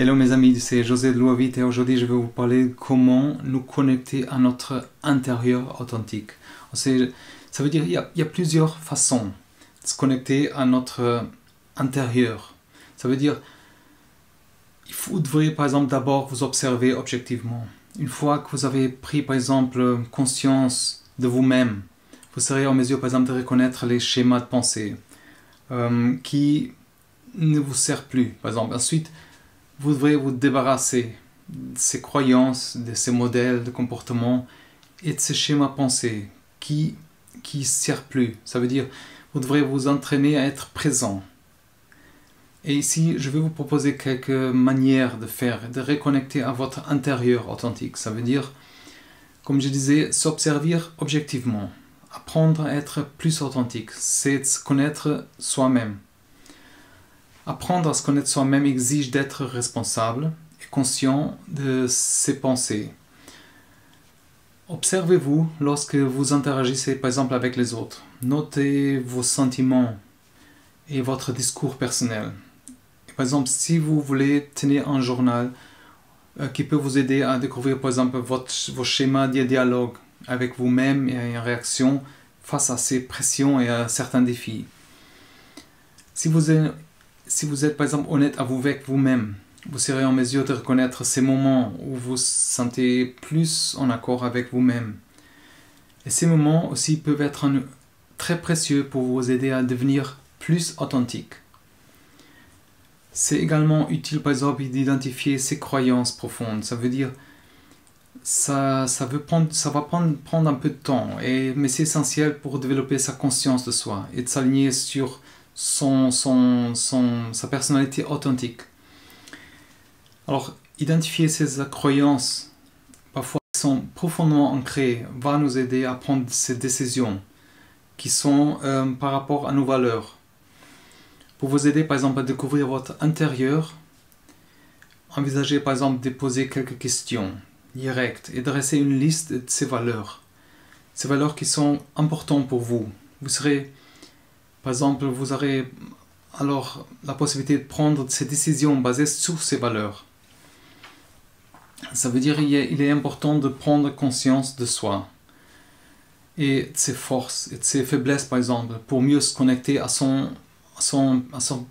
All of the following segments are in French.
Hello mes amis, c'est José de Louavite et aujourd'hui je vais vous parler de comment nous connecter à notre intérieur authentique. Ça veut dire qu'il y a plusieurs façons de se connecter à notre intérieur. Ça veut dire vous devriez par exemple d'abord vous observer objectivement. Une fois que vous avez pris par exemple conscience de vous-même, vous serez en mesure par exemple de reconnaître les schémas de pensée qui ne vous servent plus. Par exemple, ensuite vous devrez vous débarrasser de ces croyances, de ces modèles de comportement et de ces schémas pensés qui ne servent plus. Ça veut dire vous devrez vous entraîner à être présent. Et ici, je vais vous proposer quelques manières de faire, de reconnecter à votre intérieur authentique. Ça veut dire, comme je disais, s'observer objectivement. Apprendre à être plus authentique, c'est de se connaître soi-même. Apprendre à se connaître soi-même exige d'être responsable et conscient de ses pensées. Observez-vous lorsque vous interagissez par exemple avec les autres. Notez vos sentiments et votre discours personnel. Par exemple, si vous voulez tenir un journal qui peut vous aider à découvrir par exemple vos schémas de dialogue avec vous-même et en réaction face à ces pressions et à certains défis. Si vous êtes par exemple honnête avec vous-même, vous serez en mesure de reconnaître ces moments où vous vous sentez plus en accord avec vous-même. Et ces moments aussi peuvent être très précieux pour vous aider à devenir plus authentique. C'est également utile par exemple d'identifier ses croyances profondes. Ça veut dire ça va prendre un peu de temps, mais c'est essentiel pour développer sa conscience de soi et de s'aligner sur sa personnalité authentique. Alors, identifier ces croyances, parfois qui sont profondément ancrées, va nous aider à prendre ces décisions qui sont par rapport à nos valeurs. Pour vous aider par exemple à découvrir votre intérieur, envisagez par exemple de poser quelques questions directes et dresser une liste de ces valeurs qui sont importantes pour vous. Par exemple, vous aurez alors la possibilité de prendre ces décisions basées sur ces valeurs. Ça veut dire qu'il est important de prendre conscience de soi et de ses forces et de ses faiblesses par exemple, pour mieux se connecter à son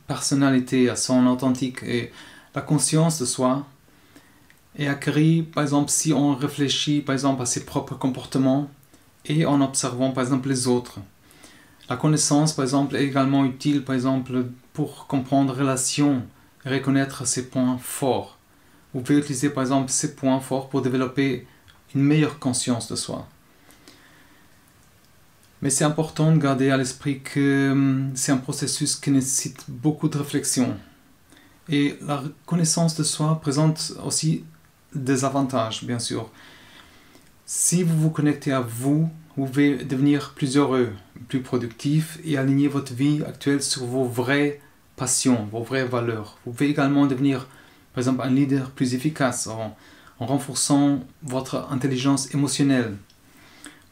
personnalité, à son authentique. Et la conscience de soi est acquise par exemple si on réfléchit par exemple à ses propres comportements et en observant par exemple les autres. La connaissance, par exemple, est également utile, par exemple, pour comprendre les relations et reconnaître ses points forts. Vous pouvez utiliser, par exemple, ces points forts pour développer une meilleure conscience de soi. Mais c'est important de garder à l'esprit que c'est un processus qui nécessite beaucoup de réflexion. Et la connaissance de soi présente aussi des avantages, bien sûr. Si vous vous connectez à vous, vous pouvez devenir plus heureux, plus productif et aligner votre vie actuelle sur vos vraies passions, vos vraies valeurs. Vous pouvez également devenir, par exemple, un leader plus efficace en renforçant votre intelligence émotionnelle.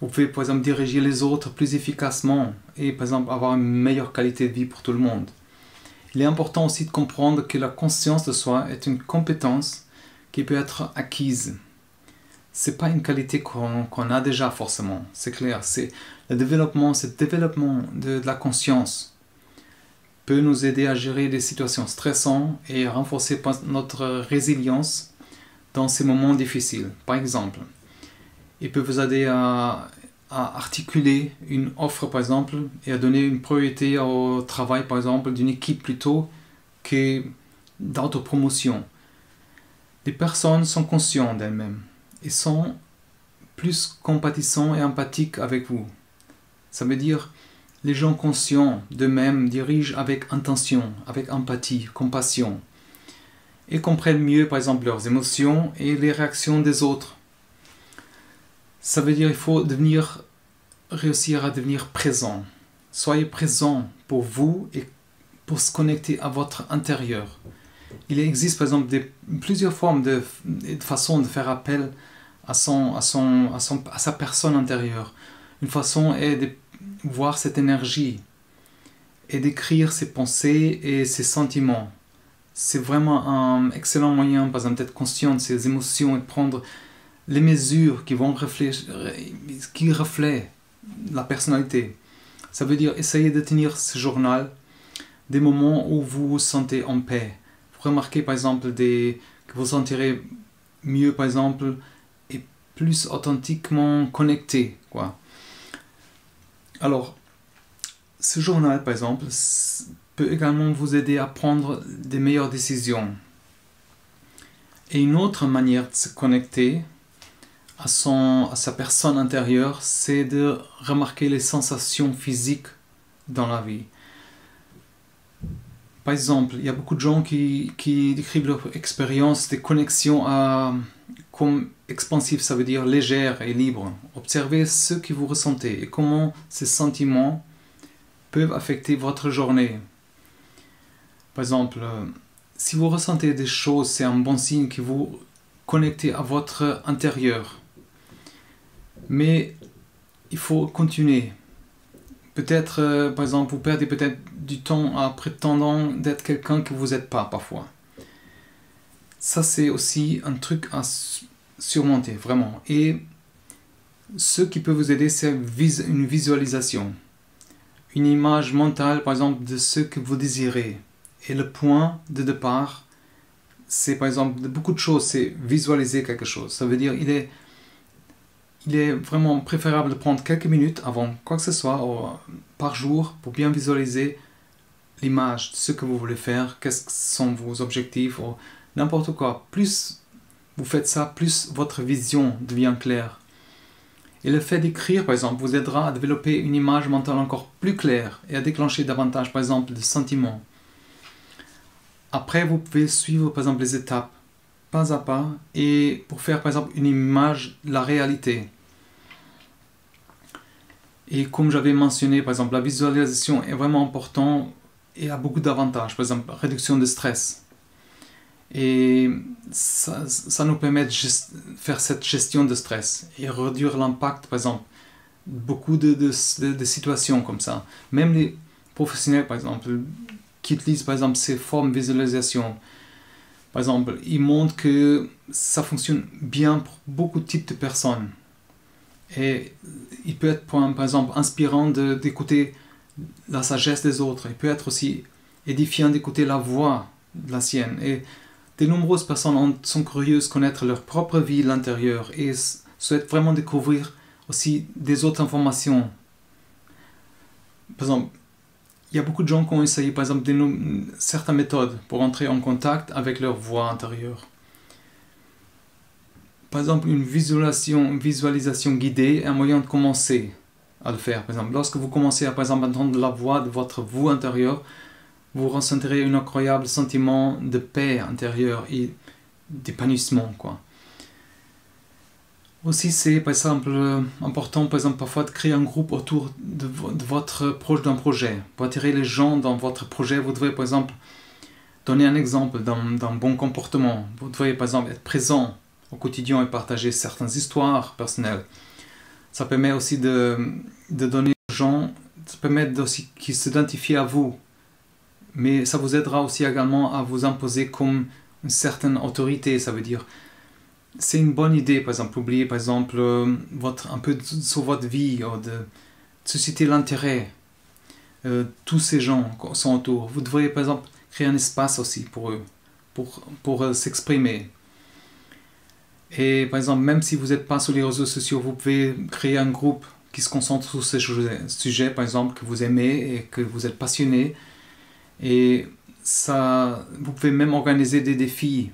Vous pouvez, par exemple, diriger les autres plus efficacement et, par exemple, avoir une meilleure qualité de vie pour tout le monde. Il est important aussi de comprendre que la conscience de soi est une compétence qui peut être acquise. Ce n'est pas une qualité qu'on a déjà forcément, c'est clair. C'est le développement de la conscience peut nous aider à gérer des situations stressantes et à renforcer notre résilience dans ces moments difficiles. Par exemple, il peut vous aider à articuler une offre par exemple et à donner une priorité au travail par exemple d'une équipe plutôt que d'autopromotion. Les personnes sont conscientes d'elles-mêmes et sont plus compatissants et empathiques avec vous. Ça veut dire les gens conscients d'eux-mêmes dirigent avec intention, avec empathie, compassion et comprennent mieux par exemple leurs émotions et les réactions des autres. Ça veut dire qu'il faut réussir à devenir présent. Soyez présent pour vous et pour se connecter à votre intérieur. Il existe par exemple plusieurs formes de façons de faire appel à sa personne intérieure. Une façon est de voir cette énergie et d'écrire ses pensées et ses sentiments. c'est vraiment un excellent moyen, par exemple, d'être conscient de ses émotions et de prendre les mesures qui vont qui reflètent la personnalité. Ça veut dire essayer de tenir ce journal des moments où vous vous sentez en paix. Vous remarquez par exemple que vous vous sentirez mieux par exemple et plus authentiquement connecté, quoi. Alors, ce journal par exemple peut également vous aider à prendre des meilleures décisions. Et une autre manière de se connecter à sa personne intérieure, c'est de remarquer les sensations physiques dans la vie. Par exemple, il y a beaucoup de gens qui décrivent leur expérience des connexions comme expansives, ça veut dire légère et libre. Observez ce que vous ressentez et comment ces sentiments peuvent affecter votre journée. Par exemple, si vous ressentez des choses, c'est un bon signe que vous connectez à votre intérieur. Mais il faut continuer. Peut-être, par exemple, vous perdez peut-être du temps en prétendant d'être quelqu'un que vous n'êtes pas parfois. Ça, c'est aussi un truc à surmonter, vraiment. Et ce qui peut vous aider, c'est une visualisation. Une image mentale, par exemple, de ce que vous désirez. Et le point de départ, c'est par exemple, de beaucoup de choses, c'est visualiser quelque chose. Ça veut dire, il est vraiment préférable de prendre quelques minutes avant quoi que ce soit par jour pour bien visualiser l'image de ce que vous voulez faire, quels sont vos objectifs, ou n'importe quoi. Plus vous faites ça, plus votre vision devient claire. Et le fait d'écrire, par exemple, vous aidera à développer une image mentale encore plus claire et à déclencher davantage, par exemple, de sentiments. Après, vous pouvez suivre, par exemple, les étapes, pas à pas, et pour faire, par exemple, une image de la réalité. Et comme j'avais mentionné, par exemple, la visualisation est vraiment importante et a beaucoup d'avantages. Par exemple, réduction de stress. Et ça nous permet de faire cette gestion de stress et réduire l'impact, par exemple, beaucoup de situations comme ça. Même les professionnels, par exemple, qui utilisent, par exemple, ces formes de visualisation, par exemple, ils montrent que ça fonctionne bien pour beaucoup de types de personnes. Et il peut être, par exemple, inspirant d'écouter la sagesse des autres. Il peut être aussi édifiant d'écouter la voix de la sienne. Et de nombreuses personnes sont curieuses de connaître leur propre vie à l'intérieur et souhaitent vraiment découvrir aussi des autres informations. Par exemple, il y a beaucoup de gens qui ont essayé, par exemple, certaines méthodes pour entrer en contact avec leur voix intérieure. Par exemple, une visualisation guidée est un moyen de commencer à le faire. Par exemple, lorsque vous commencez à, par exemple, entendre la voix de votre vous intérieur, vous ressentirez un incroyable sentiment de paix intérieure et d'épanouissement, quoi. Aussi, c'est par exemple important, par exemple, parfois de créer un groupe autour de votre proche d'un projet. Pour attirer les gens dans votre projet, vous devez, par exemple, donner un exemple d'un bon comportement. Vous devez, par exemple, être présent au quotidien et partager certaines histoires personnelles. Ça permet aussi de donner aux gens, ça permet aussi qu'ils s'identifient à vous. Mais ça vous aidera aussi également à vous imposer comme une certaine autorité. Ça veut dire, c'est une bonne idée, par exemple, oublier par exemple un peu sur votre vie, de susciter l'intérêt. Tous ces gens qui sont autour. Vous devriez par exemple créer un espace aussi pour eux, pour s'exprimer. Et par exemple, même si vous n'êtes pas sur les réseaux sociaux, vous pouvez créer un groupe qui se concentre sur ces sujets, par exemple, que vous aimez et que vous êtes passionné. Et ça, vous pouvez même organiser des défis,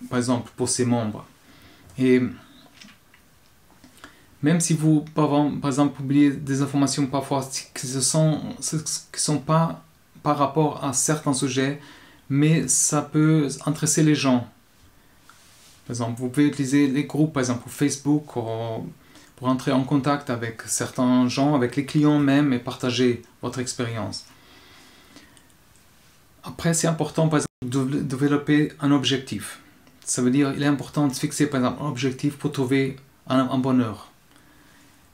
par exemple, pour ces membres. Et même si vous, par exemple, publiez des informations parfois qui ne sont pas par rapport à certains sujets, mais ça peut intéresser les gens. Par exemple, vous pouvez utiliser les groupes, par exemple, Facebook, pour entrer en contact avec certains gens, avec les clients même, et partager votre expérience. Après, c'est important, par exemple, de développer un objectif. Ça veut dire qu'il est important de fixer, par exemple, un objectif pour trouver un bonheur.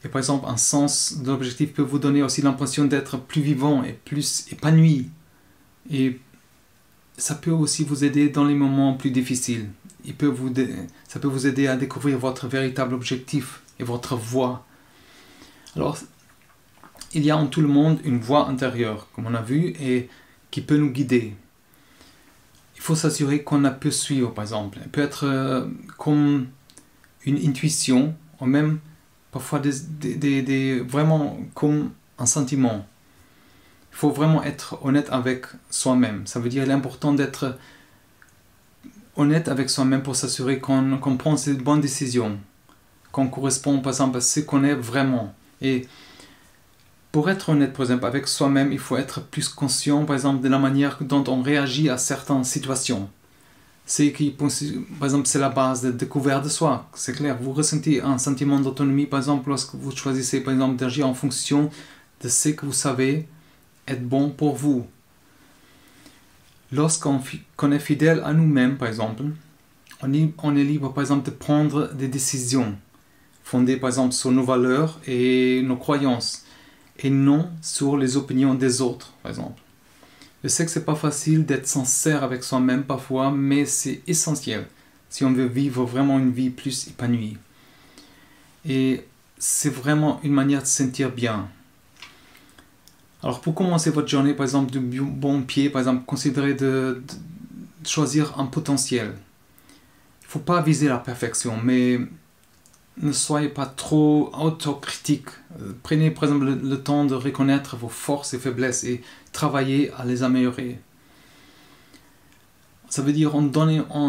Et par exemple, un sens de l'objectif peut vous donner aussi l'impression d'être plus vivant et plus épanoui. Et ça peut aussi vous aider dans les moments plus difficiles. Ça peut vous aider à découvrir votre véritable objectif et votre voie. Alors, il y a en tout le monde une voix intérieure, comme on a vu, et qui peut nous guider. Il faut s'assurer qu'on la peut suivre, par exemple. Elle peut être comme une intuition, ou même parfois vraiment comme un sentiment. Il faut vraiment être honnête avec soi-même. Ça veut dire qu'il est important d'être honnête avec soi-même pour s'assurer qu'on prend ces bonnes décisions, qu'on correspond par exemple à ce qu'on est vraiment. Et pour être honnête par exemple avec soi-même, il faut être plus conscient par exemple de la manière dont on réagit à certaines situations. Par exemple, c'est la base de découverte de soi, c'est clair. Vous ressentez un sentiment d'autonomie par exemple lorsque vous choisissez par exemple d'agir en fonction de ce que vous savez être bon pour vous. Lorsqu'on est fidèle à nous-mêmes, par exemple, on est libre, par exemple, de prendre des décisions fondées, par exemple, sur nos valeurs et nos croyances, et non sur les opinions des autres, par exemple. Je sais que c'est pas facile d'être sincère avec soi-même parfois, mais c'est essentiel si on veut vivre vraiment une vie plus épanouie. Et c'est vraiment une manière de se sentir bien. Alors pour commencer votre journée, par exemple, de bon pied, par exemple, considérez de choisir un potentiel. Il ne faut pas viser la perfection, mais ne soyez pas trop autocritique. Prenez par exemple le temps de reconnaître vos forces et faiblesses et travaillez à les améliorer. Ça veut dire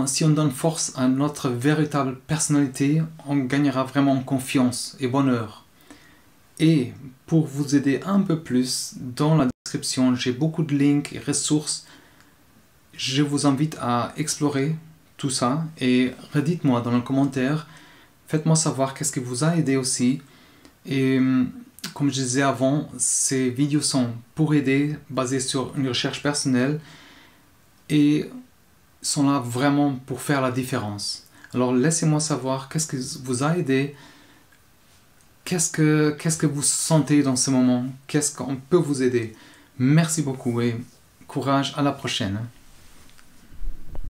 si on donne force à notre véritable personnalité, on gagnera vraiment en confiance et bonheur. Et pour vous aider un peu plus, dans la description, j'ai beaucoup de links et ressources. Je vous invite à explorer tout ça et redites-moi dans les commentaires. Faites-moi savoir qu'est-ce qui vous a aidé aussi. Et comme je disais avant, ces vidéos sont pour aider, basées sur une recherche personnelle et sont là vraiment pour faire la différence. Alors laissez-moi savoir qu'est-ce qui vous a aidé. Qu'est-ce que vous sentez dans ce moment? Qu'est-ce qu'on peut vous aider? Merci beaucoup et courage, à la prochaine.